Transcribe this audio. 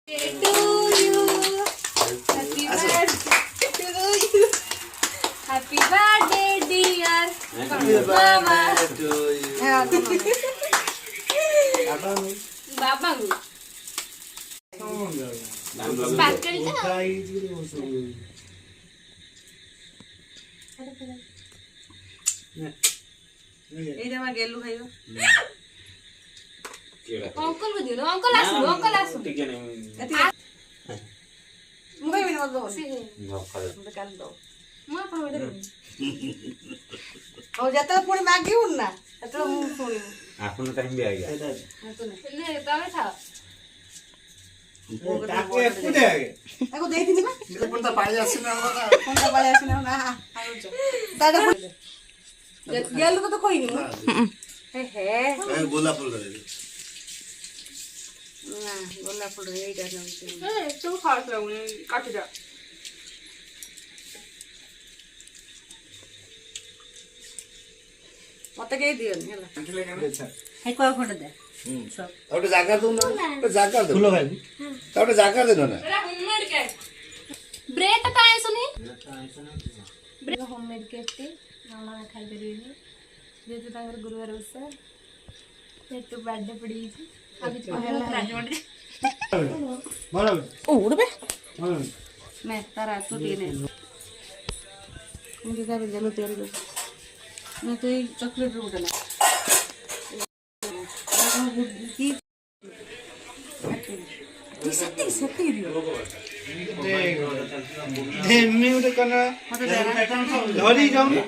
To you. Happy birthday to you. Happy birthday, dear Mama. Babangu. Sparkle ta. এইটা আমার গেলু খাইব Uncle को दियो uncle आसु ठीक है नहीं মুখাই বিনা মত বল কাল দাও म अपन बेटा ও যেটা পরে মাগিও না এটা মুখ শুনি आपको टाइम भी आ गया ले तमे था তাকে কোনে আগে এখন দেই দিবি না কোনটা পাড়ি আসছে না আমরা কোনটা বাড়ি আসে না না আইছো দাদা গেলু তো কইনি হে হে এই গোলাপ ফুল ধরে না গোলাপ ফুল এইটা নাম ए तो खास लाउने काटी जा মতে কে দিও নি হেলা হে কয় ফটো দে সব ওটা জায়গা দাও না ওটা জায়গা দাও ফুলো ভাই ওটা জায়গা দেন না एरा होममेड केक ब्रेड तो आए सुनी ब्रेड होममेड केक टी मामा खाई परिबेनी जेतु तांगर गुरुवार उसा जेतु बर्थडे पड़ी अभी पहला राजमंड्री বলো উড়বে হ্যাঁ নে তারা ছুটি নে মুঝে যাবে গেল তেল দে না তো এই চকলেট উঠে না কি সত্যি সত্যি দিও এমনি উঠে কেন মতে দেরা ধরি যাও না